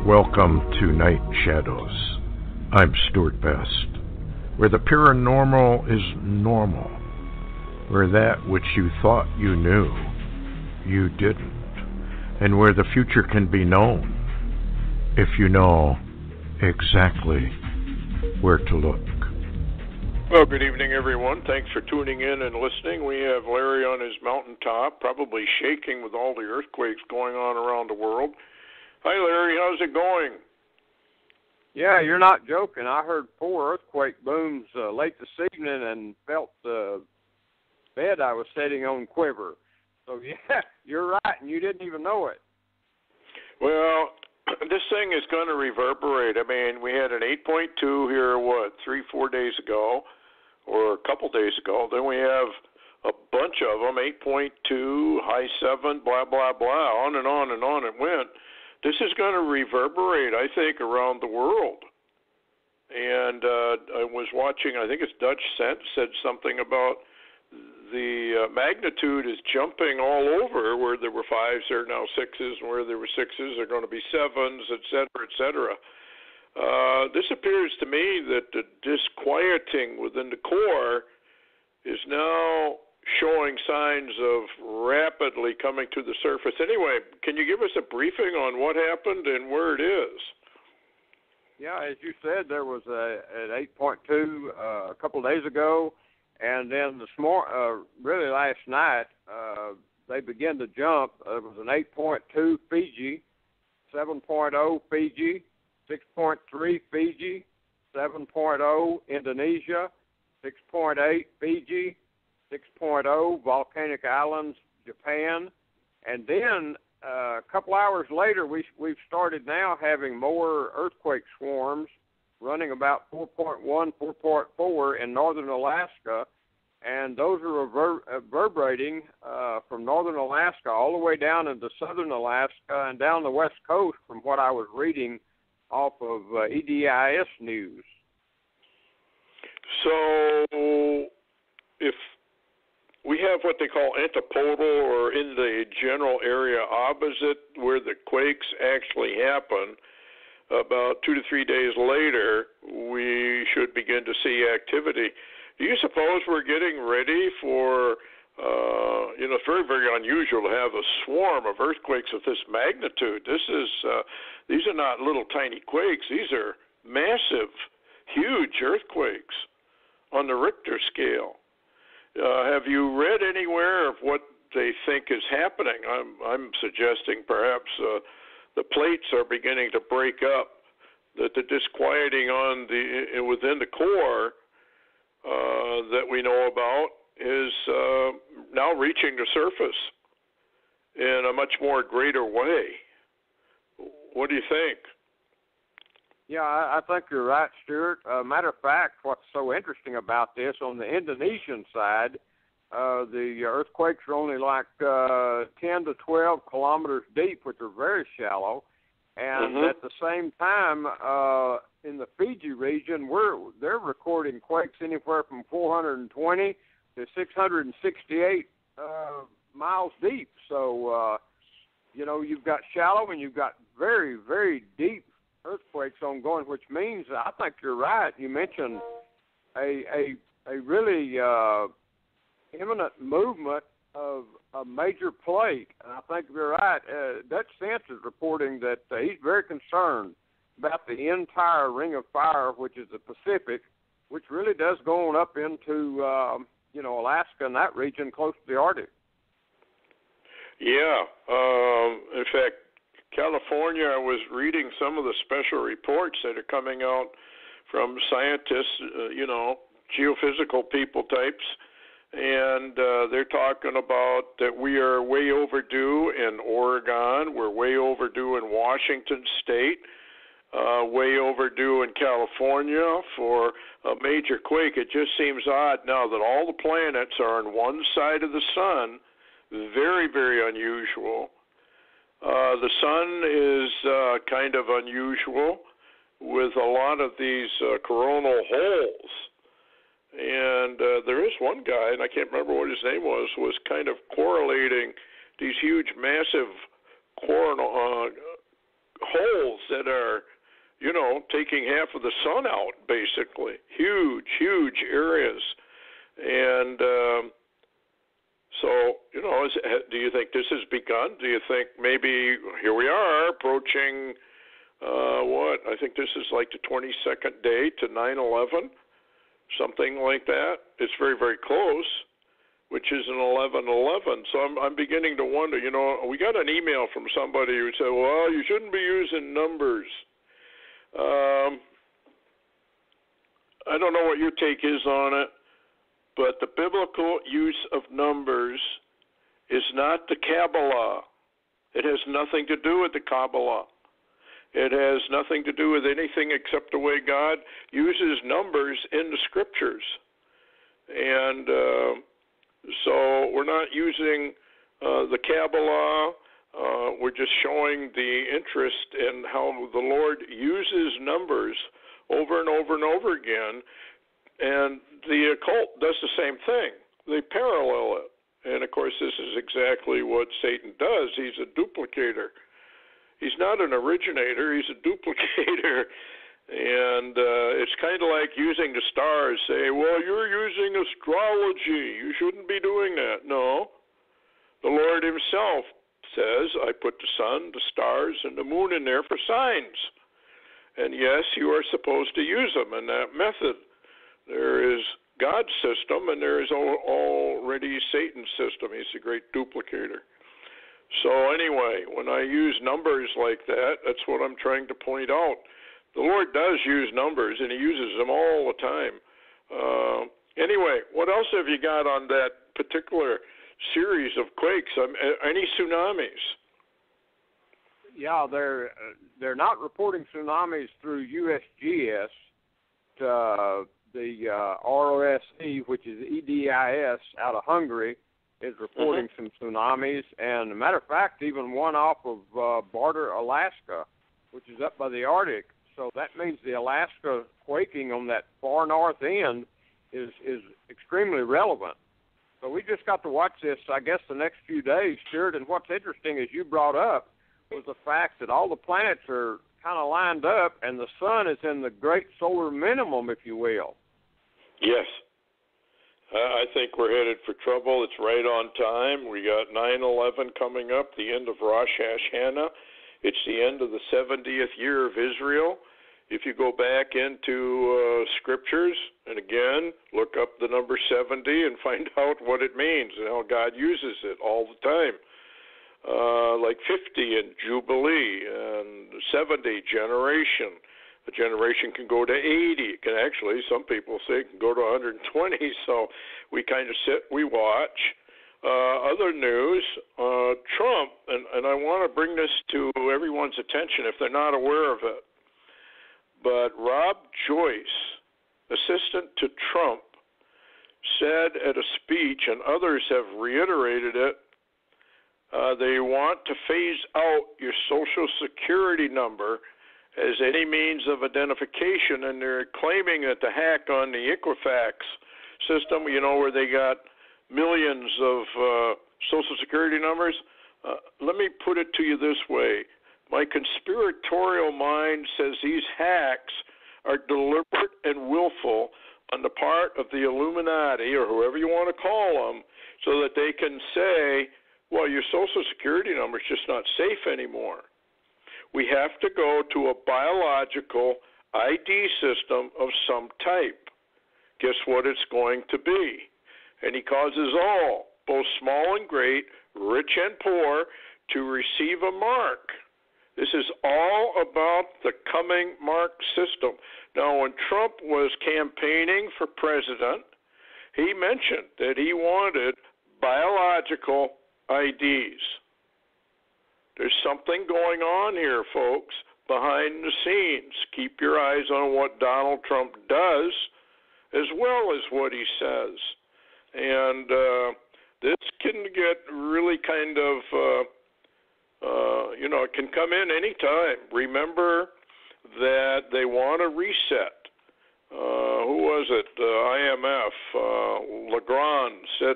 Welcome to Night Shadows. I'm Stuart Best, where the paranormal is normal, where that which you thought you knew, you didn't, and where the future can be known if you know exactly where to look. Well, good evening, everyone. Thanks for tuning in and listening. We have Larry on his mountaintop, probably shaking with all the earthquakes going on around the world. Hi, Larry. How's it going? Yeah, you're not joking. I heard 4 earthquake booms late this evening and felt the bed I was sitting on quiver. So, yeah, you're right, and you didn't even know it. Well, this thing is going to reverberate. I mean, we had an 8.2 here, 3-4 days ago, or a couple days ago. Then we have a bunch of them, 8.2, high 7, blah, blah, blah, on and on and on it went. This is going to reverberate, I think, around the world. And I was watching, I think it's Dutch Sense said something about the magnitude is jumping all over. Where there were 5s, there are now 6s, and where there were 6s, there are going to be 7s, et cetera, et cetera. This appears to me that the disquieting within the core is now showing signs of rapidly coming to the surface. Anyway, can you give us a briefing on what happened and where it is? Yeah, as you said, there was an 8.2 a couple of days ago, and then really last night, they began to jump. It was an 8.2 Fiji, 7.0 Fiji, 6.3 Fiji, 7.0 Indonesia, 6.8 Fiji, 6.0 Volcanic Islands, Japan, and then a couple hours later, we've started now having more earthquake swarms running about 4.1, 4.4 in northern Alaska, and those are reverberating from northern Alaska all the way down into southern Alaska and down the west coast from what I was reading off of EDIS news. So if we have what they call antipodal, or in the general area opposite where the quakes actually happen, about 2 to 3 days later, we should begin to see activity. Do you suppose we're getting ready for, it's very, very unusual to have a swarm of earthquakes of this magnitude. These are not little tiny quakes. These are massive, huge earthquakes on the Richter scale. Have you read anywhere of what they think is happening? I'm suggesting perhaps the plates are beginning to break up, that the disquieting within the core that we know about is now reaching the surface in a much more greater way. What do you think? Yeah, I think you're right, Stuart. Matter of fact, what's so interesting about this, on the Indonesian side, the earthquakes are only like 10 to 12 kilometers deep, which are very shallow. And at the same time, in the Fiji region, they're recording quakes anywhere from 420 to 668 miles deep. So, you've got shallow and you've got very, very deep earthquakes ongoing, which means I think you're right. You mentioned a really imminent movement of a major plate, and I think you're right. Dutch Sense is reporting that he's very concerned about the entire Ring of Fire, which is the Pacific, which really does go on up into Alaska and that region close to the Arctic. Yeah. In fact, California, I was reading some of the special reports that are coming out from scientists, geophysical people types, and they're talking about that we are way overdue in Oregon, we're way overdue in Washington State, way overdue in California for a major quake. It just seems odd now that all the planets are on one side of the sun, very, very unusual. The sun is kind of unusual with a lot of these coronal holes. And there is one guy, and I can't remember what his name was kind of correlating these huge, massive holes that are, taking half of the sun out, basically. Huge areas. And so, do you think this has begun? Do you think maybe here we are approaching, I think this is like the 22nd day to 9/11, something like that. It's very, very close, which is an 11/11. So I'm beginning to wonder, we got an email from somebody who said, well, you shouldn't be using numbers. I don't know what your take is on it, but the biblical use of numbers is not the Kabbalah. It has nothing to do with the Kabbalah. It has nothing to do with anything except the way God uses numbers in the Scriptures. And so we're not using the Kabbalah. We're just showing the interest in how the Lord uses numbers over and over and over again. And the occult does the same thing. They parallel it. And, of course, this is exactly what Satan does. He's a duplicator. He's not an originator. He's a duplicator. And it's kind of like using the stars. Say, well, you're using astrology. You shouldn't be doing that. No. The Lord himself says, I put the sun, the stars, and the moon in there for signs. And, yes, you are supposed to use them in that method. There is God's system, and there is already Satan's system. He's a great duplicator. So anyway, when I use numbers like that, that's what I'm trying to point out. The Lord does use numbers, and he uses them all the time. Anyway, what else have you got on that particular series of quakes? Any tsunamis? Yeah, they're not reporting tsunamis through USGS. The ROSE, which is EDIS out of Hungary, is reporting some tsunamis. And, as a matter of fact, even one off of Barter, Alaska, which is up by the Arctic. So that means the Alaska quaking on that far north end is extremely relevant. So we just got to watch this, I guess, the next few days, Stuart. And what's interesting, as you brought up, was the fact that all the planets are kind of lined up, and the sun is in the great solar minimum, if you will. Yes. I think we're headed for trouble. It's right on time. We got 9/11 coming up, the end of Rosh Hashanah. It's the end of the 70th year of Israel. If you go back into scriptures, and again, look up the number 70 and find out what it means and how God uses it all the time. Like 50 in Jubilee, and 70, generation. A generation can go to 80. It can actually, some people say it can go to 120. So we kind of sit, we watch. Other news, Trump, and I want to bring this to everyone's attention if they're not aware of it. But Rob Joyce, assistant to Trump, said at a speech, and others have reiterated it, they want to phase out your Social Security number as any means of identification, and they're claiming that the hack on the Equifax system, where they got millions of Social Security numbers, let me put it to you this way. My conspiratorial mind says these hacks are deliberate and willful on the part of the Illuminati, or whoever you want to call them, so that they can say, well, your Social Security number is just not safe anymore. We have to go to a biological ID system of some type. Guess what it's going to be? And he causes all, both small and great, rich and poor, to receive a mark. This is all about the coming mark system. Now, when Trump was campaigning for president, he mentioned that he wanted biological IDs. There's something going on here, folks, behind the scenes. Keep your eyes on what Donald Trump does as well as what he says. And this can get really kind of, it can come in any time. Remember that they want to reset. Who was it? IMF, Legrand said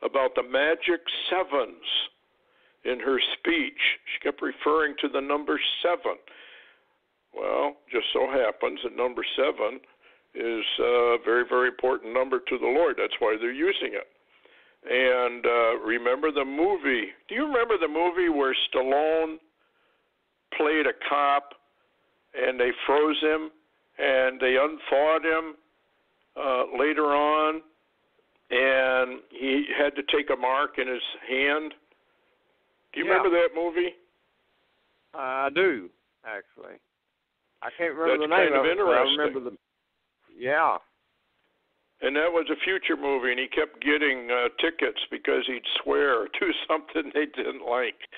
about the magic sevens. in her speech. She kept referring to the number 7. Well, just so happens that number 7 is a very, very important number to the Lord. That's why they're using it. And remember the movie. Do you remember the movie where Stallone played a cop and they froze him and they unthawed him later on, and he had to take a mark in his hand? Do you remember that movie? I do, actually. I can't remember That's the name kind of of it, but I interesting. remember the... Yeah. And that was a future movie, and he kept getting tickets because he'd swear or do something they didn't like.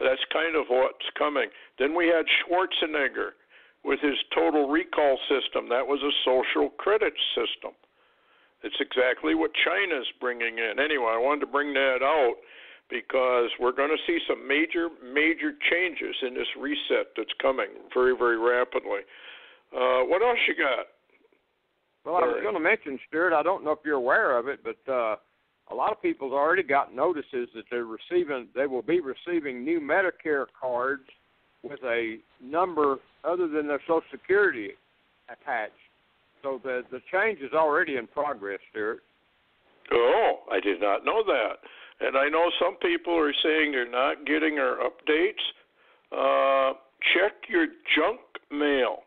That's kind of what's coming. Then we had Schwarzenegger with his total recall system. That was a social credit system. It's exactly what China's bringing in. Anyway, I wanted to bring that out because we're going to see some major, major changes in this reset that's coming very, very rapidly. What else you got? Well, I was going to mention, Stuart, I don't know if you're aware of it, but a lot of people's already got notices that they will be receiving new Medicare cards with a number other than their Social Security attached. So the change is already in progress, Stuart. Oh, I did not know that. And I know some people are saying they're not getting our updates. Check your junk mail.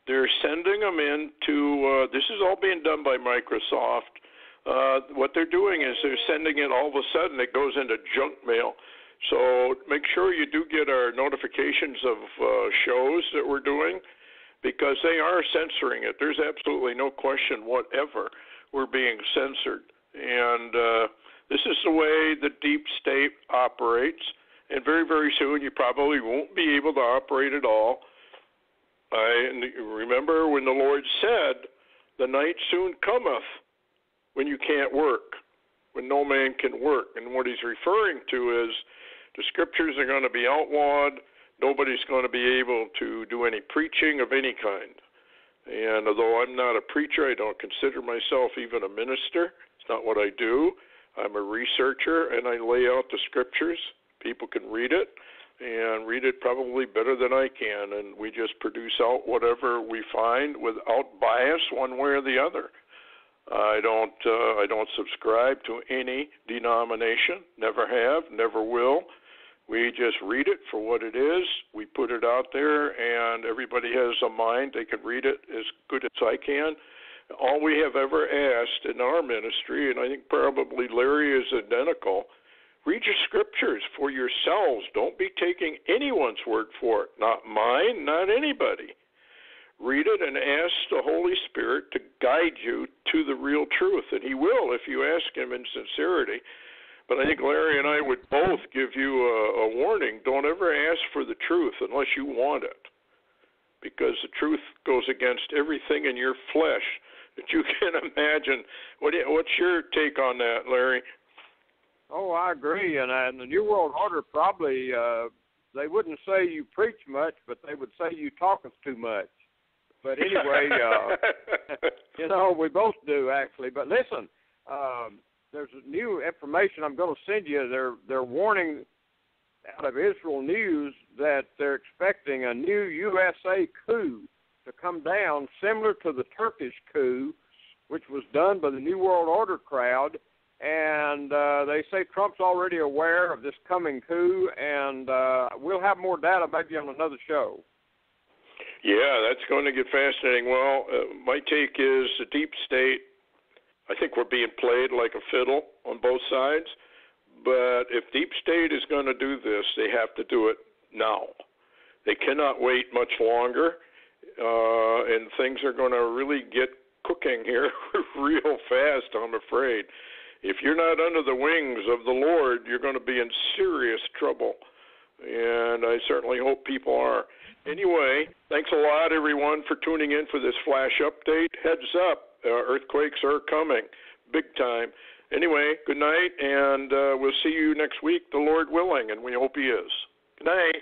They're sending them in to, this is all being done by Microsoft. What they're doing is they're sending it all of a sudden, it goes into junk mail. So make sure you do get our notifications of shows that we're doing, because they are censoring it. There's absolutely no question whatever we're being censored. And this is the way the deep state operates. And very, very soon you probably won't be able to operate at all. Remember when the Lord said, the night soon cometh when you can't work, when no man can work. And what he's referring to is the scriptures are going to be outlawed. Nobody's going to be able to do any preaching of any kind. And although I'm not a preacher, I don't consider myself even a minister. It's not what I do. I'm a researcher, and I lay out the scriptures. People can read it, and read it probably better than I can. And we just produce out whatever we find without bias one way or the other. I don't subscribe to any denomination. Never have, never will. We just read it for what it is. We put it out there, and everybody has a mind. They can read it as good as I can. All we have ever asked in our ministry, and I think probably Larry is identical, read your scriptures for yourselves. Don't be taking anyone's word for it. Not mine, not anybody. Read it and ask the Holy Spirit to guide you to the real truth, and he will if you ask him in sincerity. But I think Larry and I would both give you a warning. Don't ever ask for the truth unless you want it, because the truth goes against everything in your flesh that you can imagine. What's your take on that, Larry? Oh, I agree. And the New World Order probably, they wouldn't say you preach much, but they would say you talketh too much. But anyway, we both do, actually. But listen, there's new information I'm going to send you. They're warning out of Israel News that they're expecting a new USA coup to come down, similar to the Turkish coup, which was done by the New World Order crowd. And they say Trump's already aware of this coming coup, and we'll have more data maybe on another show. Yeah, that's going to get fascinating. Well, my take is the deep state, I think we're being played like a fiddle on both sides. But if deep state is going to do this, they have to do it now. They cannot wait much longer, and things are going to really get cooking here real fast, I'm afraid. If you're not under the wings of the Lord, you're going to be in serious trouble. And I certainly hope people are. Anyway, thanks a lot, everyone, for tuning in for this flash update. Heads up, earthquakes are coming, big time. Anyway, good night, and we'll see you next week, the Lord willing, and we hope he is. Good night.